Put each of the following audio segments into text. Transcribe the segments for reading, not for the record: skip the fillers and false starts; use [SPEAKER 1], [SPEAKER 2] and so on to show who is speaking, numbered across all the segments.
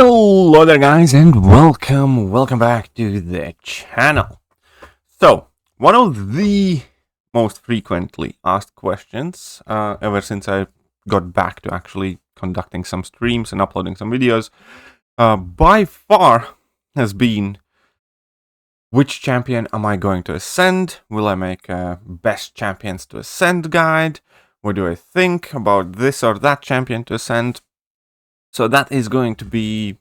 [SPEAKER 1] Hello there guys and welcome back to the channel. So, one of the most frequently asked questions ever since I got back to actually conducting some streams and uploading some videos by far has been, which champion am I going to ascend? Will I make a best champions to ascend guide? What do I think about this or that champion to ascend? So that is going to be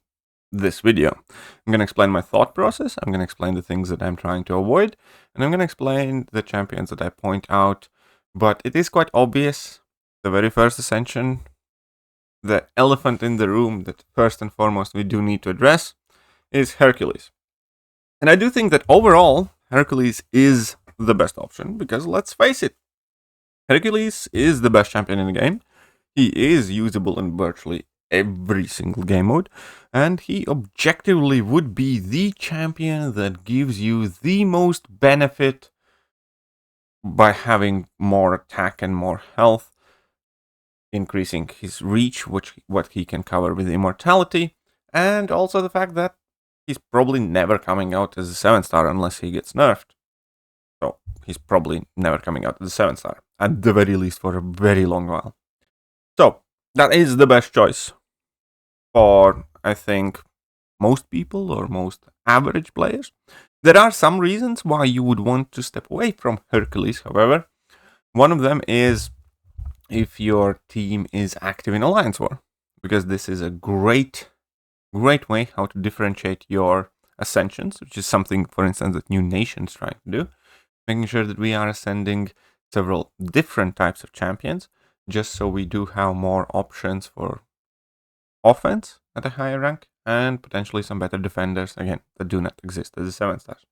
[SPEAKER 1] this video. I'm going to explain my thought process, I'm going to explain the things that I'm trying to avoid, and I'm going to explain the champions that I point out. But it is quite obvious, the very first ascension, the elephant in the room that first and foremost we do need to address is Hercules. And I do think that overall, Hercules is the best option, because let's face it, Hercules is the best champion in the game. He is usable in virtually every single game mode, and he objectively would be the champion that gives you the most benefit by having more attack and more health, increasing his reach, what he can cover with immortality, and also the fact that he's probably never coming out as a 7-star unless he gets nerfed. So he's probably never coming out as a 7-star, at the very least for a very long while. So that is the best choice for, I think, most people or most average players. There are some reasons why you would want to step away from Hercules, however. One of them is if your team is active in Alliance War, because this is a great way how to differentiate your ascensions, which is something, for instance, that New Nation's trying to do, making sure that we are ascending several different types of champions, just so we do have more options for offense at a higher rank, and potentially some better defenders, again, that do not exist as a 7-stars.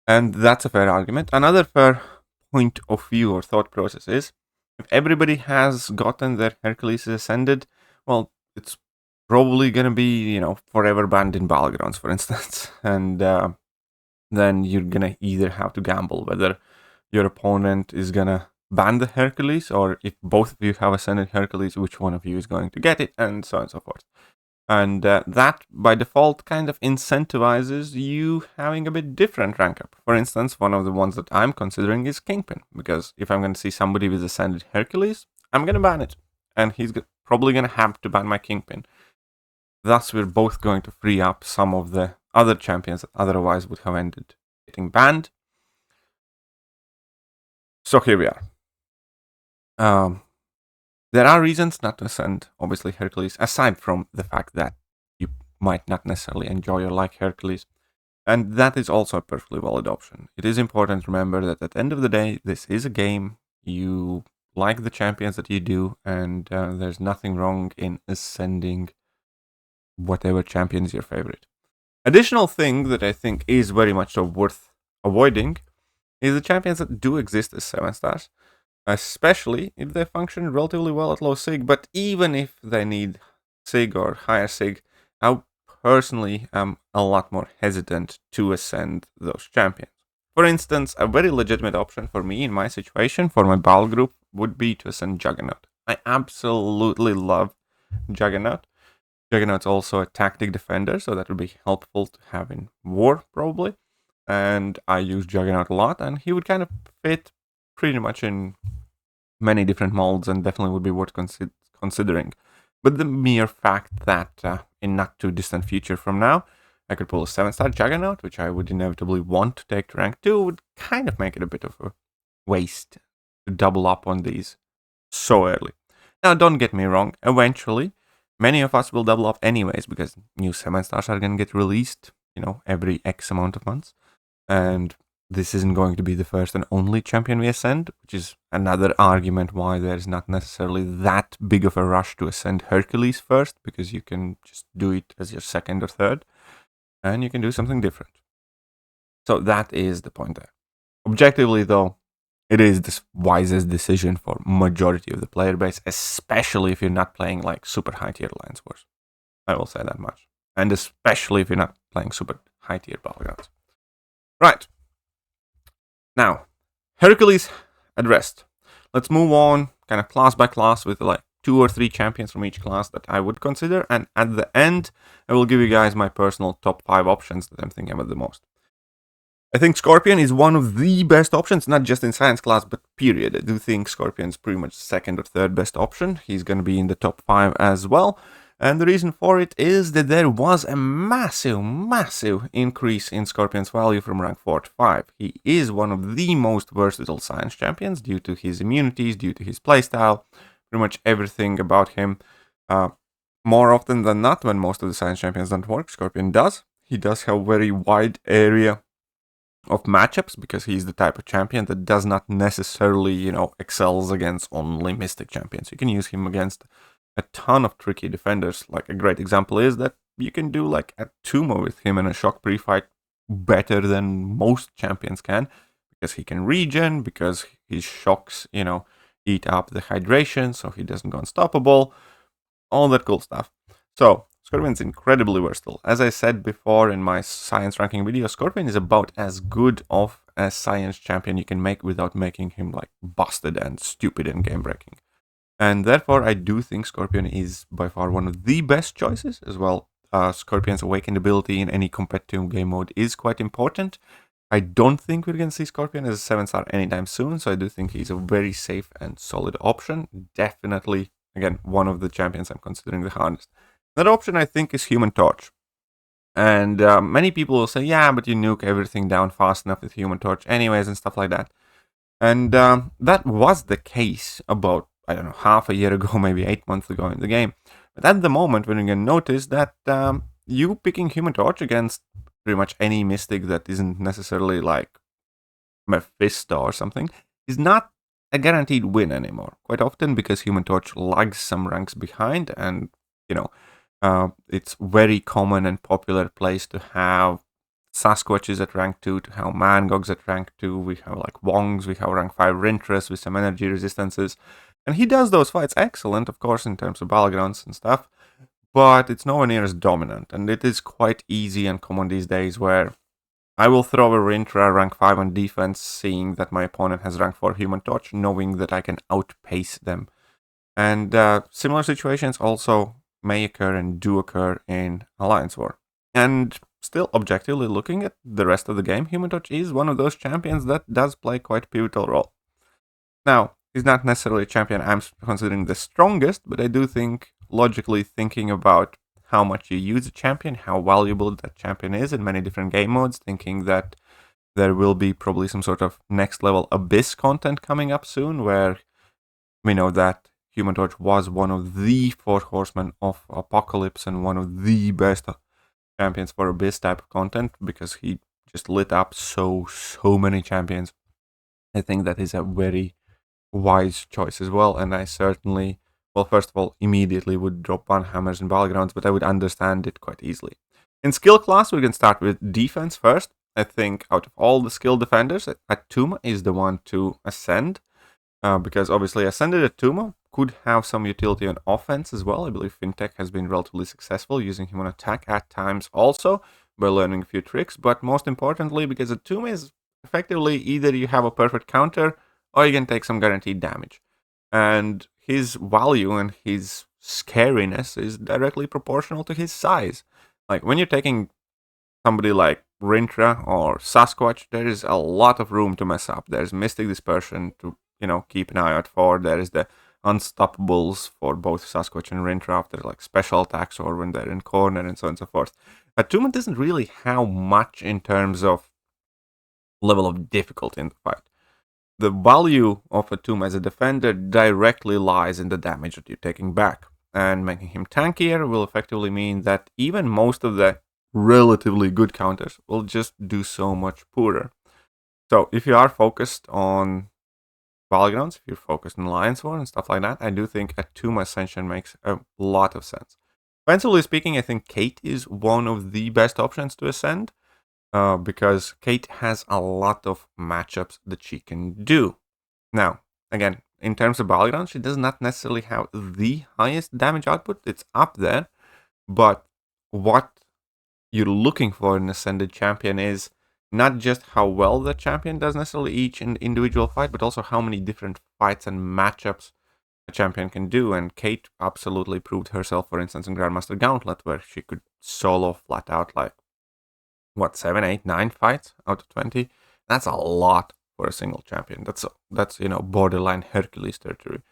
[SPEAKER 1] And that's a fair argument. Another fair point of view or thought process is, if everybody has gotten their Hercules ascended, well, it's probably going to be, forever banned in Battlegrounds, for instance. And then you're going to either have to gamble whether your opponent is going to ban the Hercules, or if both of you have ascended Hercules, which one of you is going to get it, and so on and so forth. And that, by default, kind of incentivizes you having a bit different rank up. For instance, one of the ones that I'm considering is Kingpin, because if I'm going to see somebody with ascended Hercules, I'm going to ban it, and he's probably going to have to ban my Kingpin. Thus, we're both going to free up some of the other champions that otherwise would have ended getting banned. So here we are. There are reasons not to ascend, obviously, Hercules, aside from the fact that you might not necessarily enjoy or like Hercules, and that is also a perfectly valid option. It is important to remember that at the end of the day, this is a game. You like the champions that you do, and there's nothing wrong in ascending whatever champion is your favorite. Additional thing that I think is very much so worth avoiding is the champions that do exist as 7-stars. Especially if they function relatively well at low SIG, but even if they need SIG or higher SIG, I personally am a lot more hesitant to ascend those champions. For instance, a very legitimate option for me in my situation, for my battle group, would be to ascend Juggernaut. I absolutely love Juggernaut. Juggernaut's also a tactic defender, so that would be helpful to have in war, probably. And I use Juggernaut a lot, and he would kind of fit pretty much in many different molds, and definitely would be worth considering. But the mere fact that in not too distant future from now, I could pull a 7-star Juggernaut, which I would inevitably want to take to rank 2, would kind of make it a bit of a waste to double up on these so early. Now, don't get me wrong, eventually, many of us will double up anyways, because new 7-stars are going to get released, every X amount of months. And this isn't going to be the first and only champion we ascend, which is another argument why there's not necessarily that big of a rush to ascend Hercules first, because you can just do it as your second or third, and you can do something different. So that is the point there. Objectively, though, it is the wisest decision for majority of the player base, especially if you're not playing like super high tier Alliance Wars. I will say that much. And especially if you're not playing super high tier Battlegrounds. Right. Now, Hercules addressed. Let's move on kind of class by class with like 2 or 3 champions from each class that I would consider, and at the end, I will give you guys my personal top 5 options that I'm thinking about the most. I think Scorpion is one of the best options, not just in science class, but period. I do think Scorpion's pretty much second or third best option. He's going to be in the top 5 as well. And the reason for it is that there was a massive increase in Scorpion's value from rank 4 to 5. He is one of the most versatile science champions due to his immunities, due to his playstyle, pretty much everything about him. More often than not, when most of the science champions don't work, Scorpion does. He does have a very wide area of matchups because he's the type of champion that does not necessarily, excels against only Mystic champions. You can use him against a ton of tricky defenders. Like a great example is that you can do like a Tumo with him in a shock pre-fight better than most champions can, because he can regen, because his shocks, eat up the hydration, so he doesn't go unstoppable, all that cool stuff. So Scorpion's incredibly versatile. As I said before in my science ranking video, Scorpion is about as good of a science champion you can make without making him like busted and stupid and game breaking. And therefore, I do think Scorpion is by far one of the best choices as well. Scorpion's awakened ability in any competitive game mode is quite important. I don't think we're going to see Scorpion as a 7-star anytime soon, so I do think he's a very safe and solid option. Definitely, again, one of the champions I'm considering the hardest. Another option I think is Human Torch. And many people will say, yeah, but you nuke everything down fast enough with Human Torch anyways and stuff like that. And that was the case about, I don't know, half a year ago, maybe 8 months ago in the game. But at the moment, when you can notice that you picking Human Torch against pretty much any Mystic that isn't necessarily like Mephisto or something is not a guaranteed win anymore. Quite often, because Human Torch lags some ranks behind, and it's very common and popular place to have Sasquatches at rank 2, to have Mangogs at rank 2, we have like Wongs, we have rank 5 Rintras with some energy resistances. And he does those fights excellent, of course, in terms of battlegrounds and stuff, but it's nowhere near as dominant. And it is quite easy and common these days where I will throw a Rintra rank 5 on defense, seeing that my opponent has rank 4 Human Torch, knowing that I can outpace them. And similar situations also may occur and do occur in Alliance War. And still, objectively looking at the rest of the game, Human Torch is one of those champions that does play quite a pivotal role. Now, he's not necessarily a champion I'm considering the strongest, but I do think, logically thinking about how much you use a champion, how valuable that champion is in many different game modes, thinking that there will be probably some sort of next level Abyss content coming up soon, where we know that Human Torch was one of the 4 horsemen of Apocalypse and one of the best champions for Abyss type of content, because he just lit up so many champions. I think that is a very wise choice as well, and I certainly, well, first of all, immediately would drop one hammers in battlegrounds, but I would understand it quite easily. In skill class, we can start with defense first. I think out of all the skill defenders, Attuma is the one to ascend, because obviously ascended Attuma could have some utility on offense as well. I believe Fintech has been relatively successful using him on attack at times also, by learning a few tricks, but most importantly, because Attuma is effectively either you have a perfect counter, or you can take some guaranteed damage. And his value and his scariness is directly proportional to his size. Like, when you're taking somebody like Rintra or Sasquatch, there is a lot of room to mess up. There's Mystic Dispersion to, keep an eye out for. There is the Unstoppables for both Sasquatch and Rintra after like special attacks or when they're in corner and so on and so forth. Attuma doesn't really have much in terms of level of difficulty in the fight. The value of Attuma as a defender directly lies in the damage that you're taking back. And making him tankier will effectively mean that even most of the relatively good counters will just do so much poorer. So if you are focused on battlegrounds, if you're focused on Alliance War and stuff like that, I do think Attuma Ascension makes a lot of sense. Offensively speaking, I think Kate is one of the best options to ascend. Because Kate has a lot of matchups that she can do. Now, again, in terms of battlegrounds, she does not necessarily have the highest damage output. It's up there, but what you're looking for in an ascended champion is not just how well the champion does necessarily each individual fight, but also how many different fights and matchups a champion can do, and Kate absolutely proved herself, for instance, in Grandmaster Gauntlet, where she could solo flat out like, what, 7, 8, 9 fights out of 20? That's a lot for a single champion. That's borderline Hercules territory.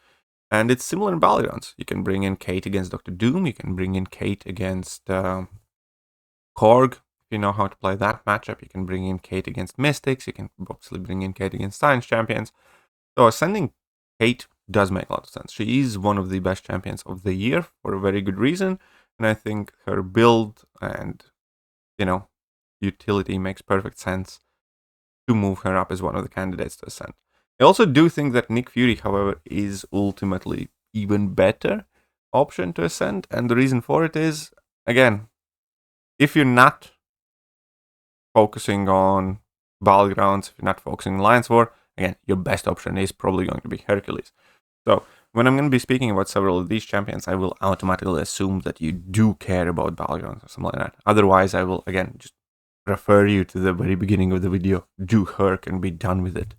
[SPEAKER 1] And it's similar in Battlegrounds. You can bring in Kate against Dr. Doom, you can bring in Kate against Korg, if you know how to play that matchup. You can bring in Kate against Mystics, you can obviously bring in Kate against Science Champions. So ascending Kate does make a lot of sense. She is one of the best champions of the year for a very good reason, and I think her build and, utility makes perfect sense to move her up as one of the candidates to ascend. I also do think that Nick Fury, however, is ultimately even better option to ascend, and the reason for it is, again, if you're not focusing on Battlegrounds, if you're not focusing on Alliance War, again, your best option is probably going to be Hercules. So when I'm going to be speaking about several of these champions, I will automatically assume that you do care about Battlegrounds or something like that. Otherwise, I will, again, just refer you to the very beginning of the video. Do Herc and be done with it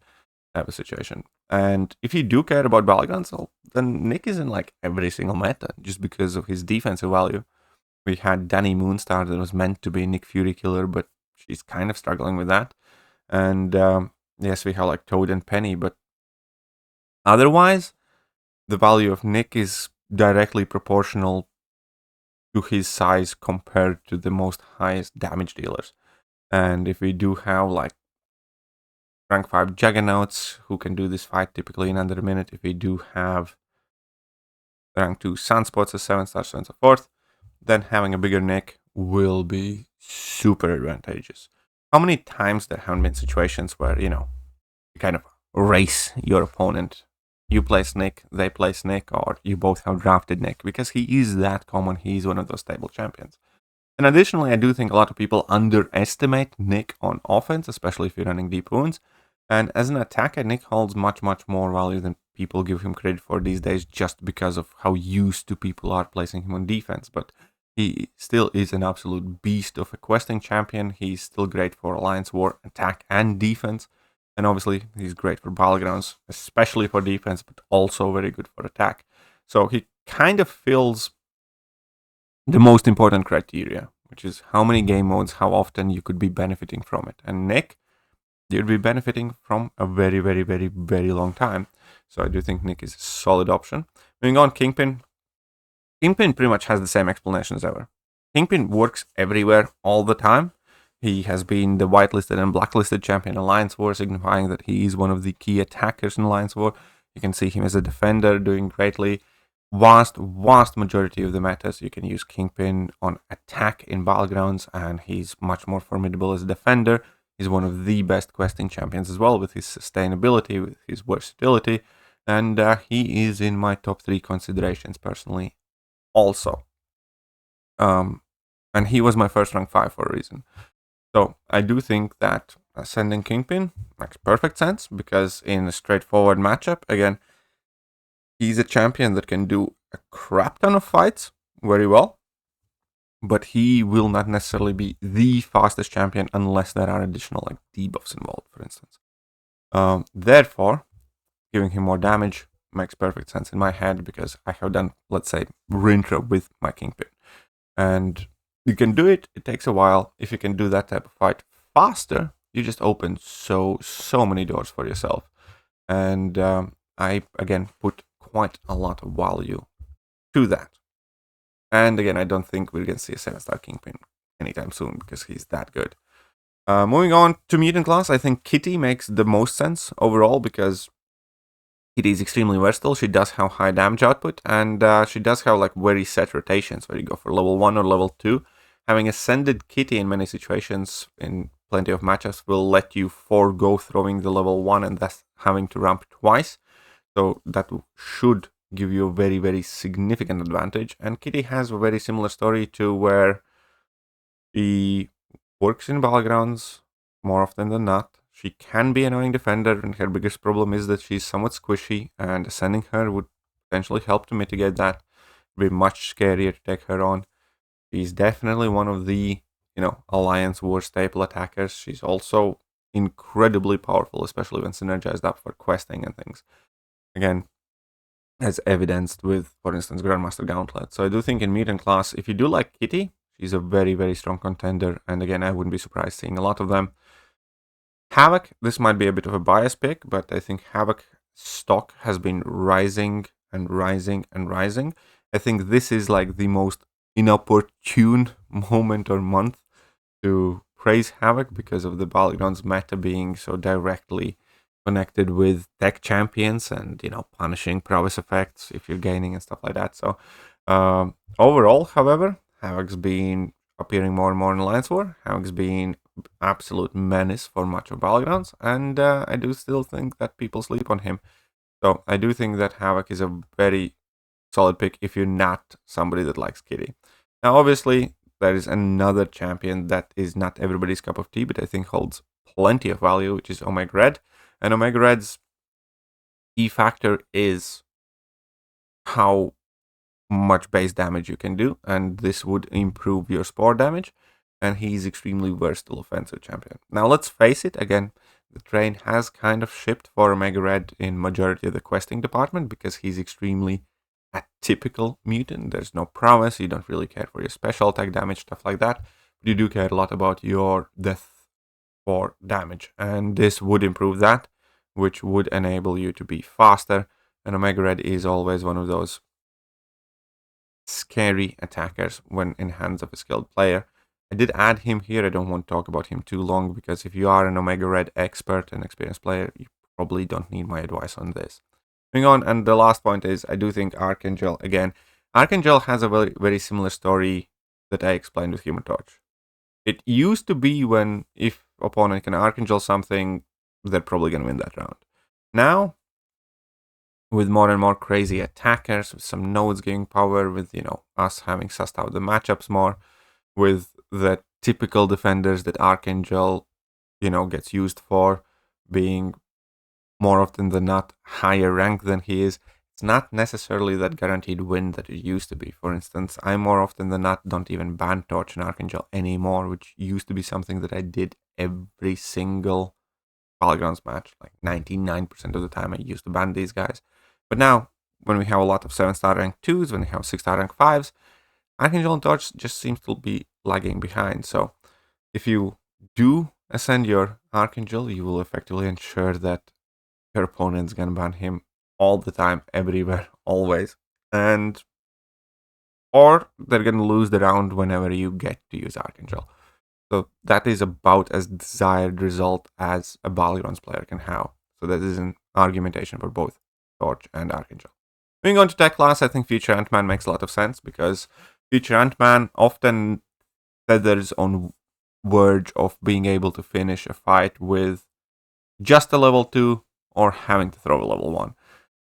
[SPEAKER 1] type of situation. And if you do care about Battlegrounds, well, then Nick is in like every single meta just because of his defensive value. We had Danny Moonstar that was meant to be a Nick Fury killer, but she's kind of struggling with that. And yes, we have like Toad and Penny, but otherwise, the value of Nick is directly proportional to his size compared to the most highest damage dealers. And if we do have like rank 5 Juggernauts who can do this fight typically in under a minute, if we do have rank 2 Sunspots as 7-stars, so on and so forth, then having a bigger Nick will be super advantageous. How many times there haven't been situations where, you kind of race your opponent? You place Nick, they place Nick, or you both have drafted Nick, because he is that common. He's one of those stable champions. And additionally, I do think a lot of people underestimate Nick on offense, especially if you're running deep wounds. And as an attacker, Nick holds much, much more value than people give him credit for these days, just because of how used to people are placing him on defense. But he still is an absolute beast of a questing champion. He's still great for Alliance War, attack and defense. And obviously, he's great for Battlegrounds, especially for defense, but also very good for attack. So he kind of fills the most important criteria, which is how many game modes, how often you could be benefiting from it. And Nick, you'd be benefiting from a very, very, very, very long time. So I do think Nick is a solid option. Moving on, Kingpin. Kingpin pretty much has the same explanation as ever. Kingpin works everywhere all the time. He has been the whitelisted and blacklisted champion in Alliance War, signifying that he is one of the key attackers in Alliance War. You can see him as a defender doing greatly. Vast majority of the metas, you can use Kingpin on attack in Battlegrounds, and he's much more formidable as a defender. He's one of the best questing champions as well, with his sustainability, with his versatility, and he is in my top 3 considerations personally also. And he was my first rank 5 for a reason. So I do think that ascending Kingpin makes perfect sense, because in a straightforward matchup, again, he's a champion that can do a crap ton of fights very well, but he will not necessarily be the fastest champion unless there are additional like debuffs involved, for instance. Therefore, giving him more damage makes perfect sense in my head, because I have done, let's say, Rintra with my Kingpin. And you can do it, it takes a while. If you can do that type of fight faster, you just open so many doors for yourself. And I, again, put quite a lot of value to that. And again, I don't think we're going to see a 7-star Kingpin anytime soon, because he's that good. Moving on to mutant class, I think Kitty makes the most sense overall, because Kitty is extremely versatile. She does have high damage output, and she does have like very set rotations where you go for level 1 or level 2. Having ascended Kitty in many situations, in plenty of matchups, will let you forego throwing the level 1 and thus having to ramp twice. So that should give you a very, very significant advantage. And Kitty has a very similar story to where she works in Battlegrounds more often than not. She can be an annoying defender, and her biggest problem is that she's somewhat squishy, and ascending her would potentially help to mitigate that. It'd be much scarier to take her on. She's definitely one of the, Alliance War staple attackers. She's also incredibly powerful, especially when synergized up for questing and things. Again, as evidenced with, for instance, Grandmaster Gauntlet. So I do think in Mutant class, if you do like Kitty, she's a very, very strong contender. And again, I wouldn't be surprised seeing a lot of them. Havoc, this might be a bit of a bias pick, but I think Havoc stock has been rising and rising and rising. I think this is like the most inopportune moment or month to praise Havoc because of the Battlegrounds meta being so directly connected with tech champions and, punishing prowess effects if you're gaining and stuff like that. So overall, however, Havoc's been appearing more and more in Alliance War. Havoc's been absolute menace for much of Battlegrounds, and I do still think that people sleep on him. So I do think that Havoc is a very solid pick if you're not somebody that likes Kitty. Now, obviously, there is another champion that is not everybody's cup of tea, but I think holds plenty of value, which is Omega Red. And Omega Red's key factor is how much base damage you can do, and this would improve your spore damage. And he's extremely versatile offensive champion. Now, let's face it, again, the train has kind of shipped for Omega Red in majority of the questing department because he's extremely atypical mutant. There's no prowess, you don't really care for your special attack damage, stuff like that, but you do care a lot about your death for damage, and this would improve that, which would enable you to be faster. And Omega Red is always one of those scary attackers when in hands of a skilled player. I did add him here. I don't want to talk about him too long because if you are an Omega Red expert and experienced player, you probably don't need my advice on this. Moving on, and the last point is I do think Archangel, again, Archangel has a very, very similar story that I explained with Human Torch. It used to be when if opponent can Archangel something, they're probably going to win that round. Now, with more and more crazy attackers, with some nodes gaining power, with, us having sussed out the matchups more, with the typical defenders that Archangel, gets used for, being more often than not higher rank than he is, it's not necessarily that guaranteed win that it used to be. For instance, I more often than not don't even ban Torch and Archangel anymore, which used to be something that I did every single Battlegrounds match. Like 99% of the time I used to ban these guys. But now, when we have a lot of 7-star rank 2s, when we have 6-star rank 5s, Archangel and Torch just seems to be lagging behind. So if you do ascend your Archangel, you will effectively ensure that your opponent's gonna ban him all the time, everywhere, always. Or they're gonna lose the round whenever you get to use Archangel. So that is about as desired result as a Battlegrounds player can have. So that is an argumentation for both Torch and Archangel. Moving on to tech class, I think Future AntMan makes a lot of sense because Future AntMan often tethers on verge of being able to finish a fight with just a level 2 or having to throw a level 1.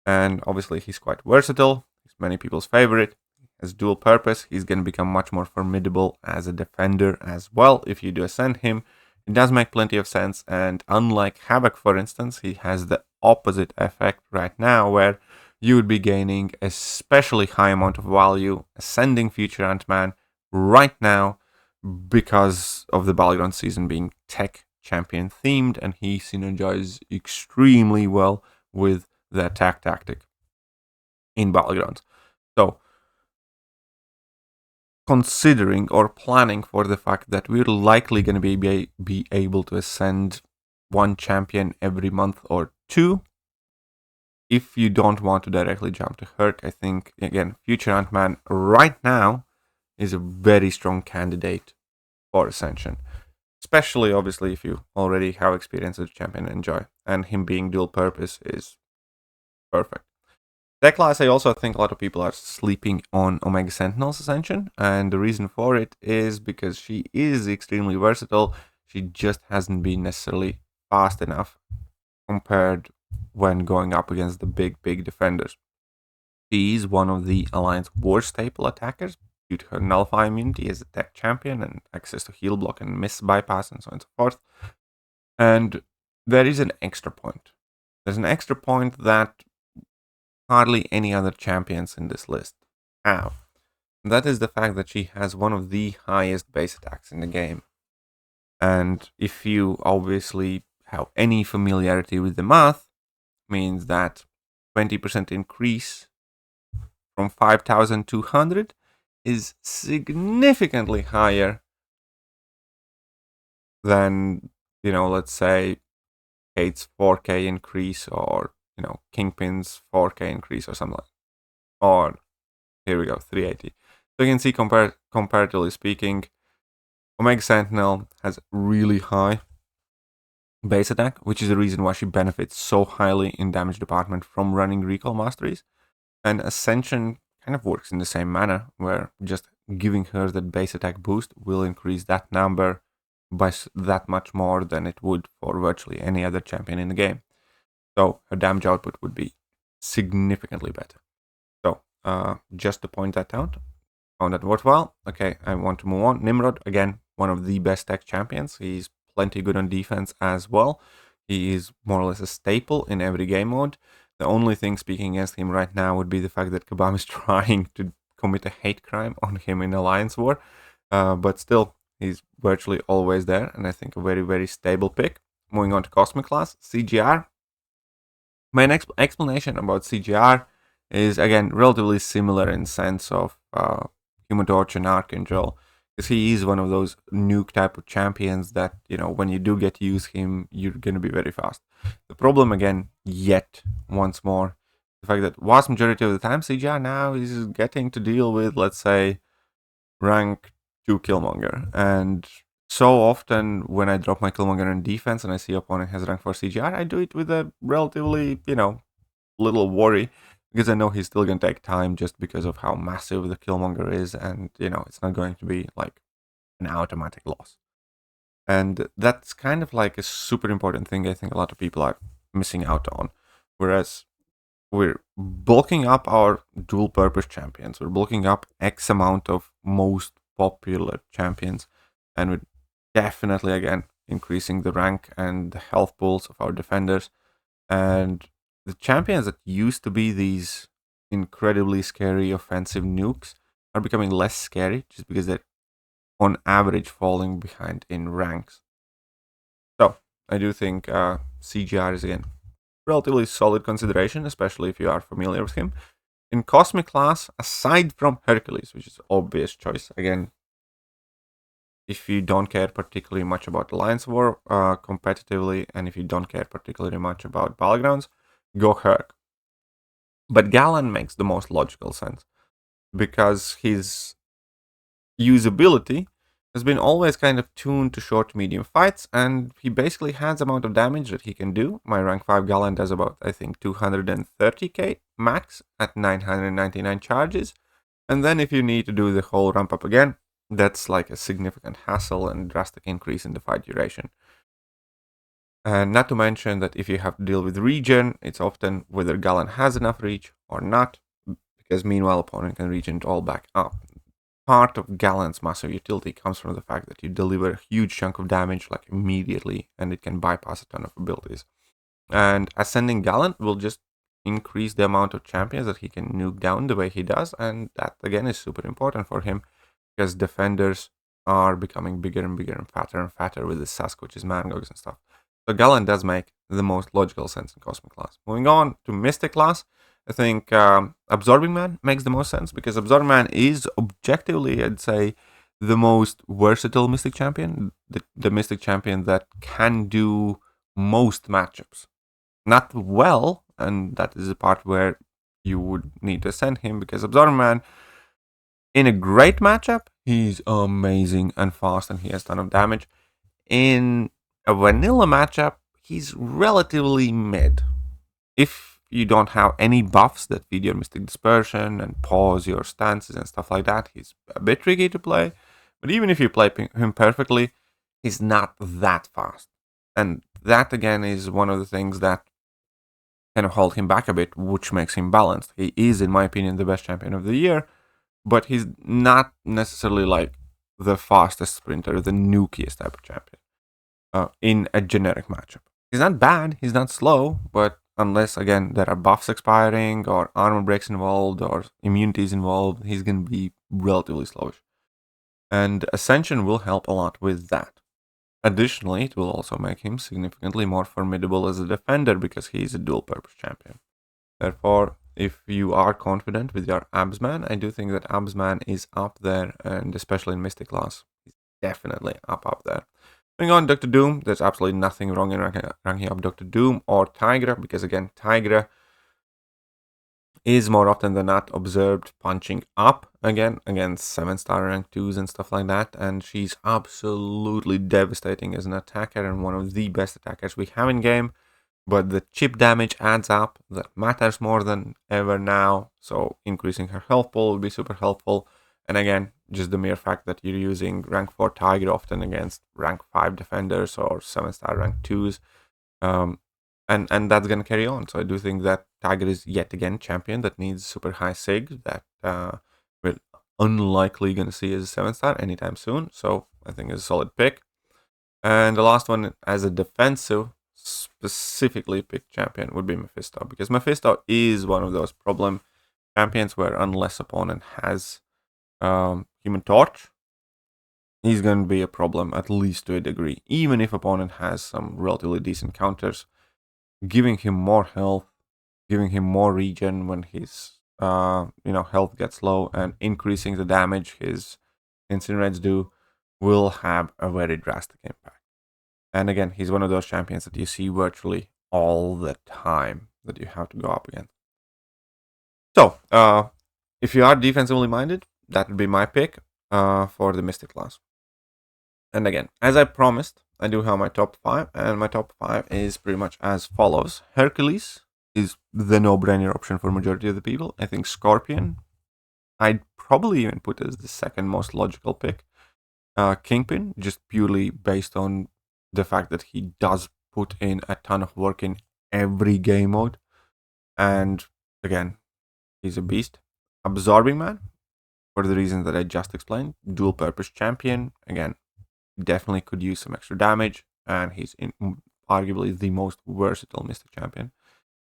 [SPEAKER 1] And obviously he's quite versatile, he's many people's favorite, has dual purpose, he's going to become much more formidable as a defender as well if you do ascend him. It does make plenty of sense, and unlike Havoc, for instance, he has the opposite effect right now where you would be gaining a especially high amount of value ascending Future AntMan right now because of the Battleground season being tech champion themed, and he synergizes extremely well with the attack tactic in Battlegrounds. So, considering or planning for the fact that we're likely going to be able to ascend one champion every month or two, if you don't want to directly jump to Herc, I think, again, Future AntMan right now is a very strong candidate for Ascension. Especially, obviously, if you already have experience as a champion and enjoy. And him being dual purpose is perfect. That class, I also think a lot of people are sleeping on Omega Sentinel's Ascension. And the reason for it is because she is extremely versatile. She just hasn't been necessarily fast enough compared when going up against the big defenders. She is one of the Alliance War staple attackers due to her nullify immunity as a tech champion and access to heal block and miss bypass and so on and so forth. And there is an extra point. There's an extra point that hardly any other champions in this list have. And that is the fact that she has one of the highest base attacks in the game. And if you obviously have any familiarity with the math, means that 20% increase from 5,200 is significantly higher than, let's say Kate's 4K increase, or, Kingpin's 4K increase or something like that. Or, here we go, 380. So you can see, comparatively speaking, Omega Sentinel has really high base attack, which is the reason why she benefits so highly in damage department from running recall masteries. And Ascension kind of works in the same manner, where just giving her that base attack boost will increase that number by that much more than it would for virtually any other champion in the game. So her damage output would be significantly better. So just to point that out, found that worthwhile. Okay, I want to move on. Nimrod, again, one of the best tech champions. He's plenty good on defense as well. He is more or less a staple in every game mode. The only thing speaking against him right now would be the fact that Kabam is trying to commit a hate crime on him in Alliance War. But still, he's virtually always there, and I think a very, very stable pick. Moving on to Cosmic class, CGR. My explanation about CGR is, again, relatively similar in sense of Human Torch and Archangel, because he is one of those nuke type of champions that, when you do get to use him, you're going to be very fast. The problem, again, once more, the fact that vast majority of the time, CGR now is getting to deal with, let's say, rank 2 Killmonger. And so often when I drop my Killmonger in defense and I see opponent has rank 4 CGR, I do it with a relatively, little worry, because I know he's still going to take time just because of how massive the Killmonger is, and, it's not going to be like an automatic loss. And that's kind of like a super important thing I think a lot of people are missing out on. Whereas we're bulking up our dual purpose champions, we're bulking up X amount of most popular champions, and we're definitely, again, increasing the rank and the health pools of our defenders. And the champions that used to be these incredibly scary offensive nukes are becoming less scary just because they're on average falling behind in ranks. So I do think CGR is, again, relatively solid consideration, especially if you are familiar with him. In Cosmic class, aside from Hercules, which is obvious choice, again, if you don't care particularly much about Alliance War competitively, and if you don't care particularly much about Battlegrounds, go Herc. But Gallant makes the most logical sense, because his usability has been always kind of tuned to short to medium fights, and he basically has the amount of damage that he can do. My rank 5 Gallant does about, I think, 230k max at 999 charges. And then if you need to do the whole ramp up again, that's like a significant hassle and drastic increase in the fight duration. And not to mention that if you have to deal with regen, it's often whether Gallant has enough reach or not, because meanwhile opponent can regen it all back up. Part of Gallant's massive utility comes from the fact that you deliver a huge chunk of damage like immediately, and it can bypass a ton of abilities. And ascending Gallant will just increase the amount of champions that he can nuke down the way he does, and that again is super important for him, because defenders are becoming bigger and bigger and fatter with the Sasquatches, Mangogs and stuff. So Gallant does make the most logical sense in Cosmic class. Moving on to Mystic class, I think Absorbing Man makes the most sense, because Absorbing Man is objectively, I'd say, the most versatile Mystic champion, the Mystic champion that can do most matchups. Not well, and that is the part where you would need to send him, because Absorbing Man, in a great matchup, he's amazing and fast, and he has a ton of damage. In a vanilla matchup, he's relatively mid. If you don't have any buffs that feed your Mystic Dispersion and pause your stances and stuff like that, he's a bit tricky to play. But even if you play him perfectly, he's not that fast. And that, again, is one of the things that kind of hold him back a bit, which makes him balanced. He is, in my opinion, the best champion of the year, but he's not necessarily like the fastest sprinter, the nukiest type of champion in a generic matchup. He's not bad, he's not slow, but unless, again, there are buffs expiring or armor breaks involved or immunities involved, he's going to be relatively slowish. And Ascension will help a lot with that. Additionally, it will also make him significantly more formidable as a defender, because he's a dual-purpose champion. Therefore, if you are confident with your AntMan, I do think that AntMan is up there, and especially in Mystic class, he's definitely up there. Moving on, Dr. Doom, there's absolutely nothing wrong in ranking up Dr. Doom or Tigra, because again, Tigra is more often than not observed punching up again against 7-star rank 2s and stuff like that, and she's absolutely devastating as an attacker and one of the best attackers we have in game. But the chip damage adds up, that matters more than ever now, so increasing her health pool will be super helpful. And again, just the mere fact that you're using rank 4 Tiger often against rank 5 defenders or 7-star rank 2s, and that's going to carry on. So I do think that Tiger is yet again champion that needs super high sig, that we're unlikely going to see as a 7-star anytime soon, so I think it's a solid pick. And the last one, as a defensive, specifically picked champion, would be Mephisto, because Mephisto is one of those problem champions where unless opponent has Human Torch, he's going to be a problem, at least to a degree. Even if opponent has some relatively decent counters, giving him more health, giving him more regen when his health gets low, and increasing the damage his incinerates do, will have a very drastic impact. And again, he's one of those champions that you see virtually all the time that you have to go up against. So, if you are defensively minded, that would be my pick for the Mystic class. And again, as I promised, I do have my top 5, and my top 5 is pretty much as follows. Hercules is the no-brainer option for majority of the people. I think Scorpion, I'd probably even put as the second most logical pick. Kingpin, just purely based on the fact that he does put in a ton of work in every game mode. And again, he's a beast. Absorbing Man, for the reasons that I just explained. Dual purpose champion. Again, definitely could use some extra damage, and he's arguably the most versatile Mystic champion.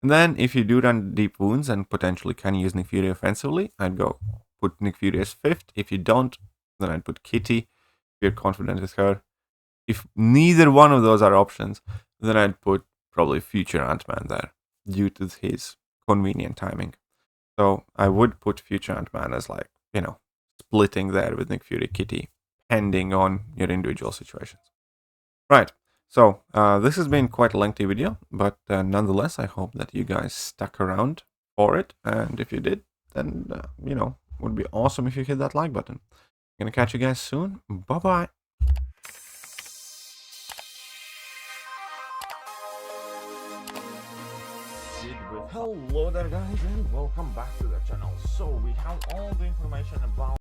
[SPEAKER 1] And then if you do run deep wounds and potentially can use Nick Fury offensively, I'd go put Nick Fury as 5th. If you don't, then I'd put Kitty, if you're confident with her. If neither one of those are options, then I'd put probably future AntMan there, due to his convenient timing. So I would put future AntMan as splitting there with Nick Fury, Kitty, depending on your individual situations. Right, so this has been quite a lengthy video, but nonetheless, I hope that you guys stuck around for it. And if you did, then, would be awesome if you hit that like button. I'm going to catch you guys soon. Bye-bye. Hello there guys, and welcome back to the channel. So we have all the information about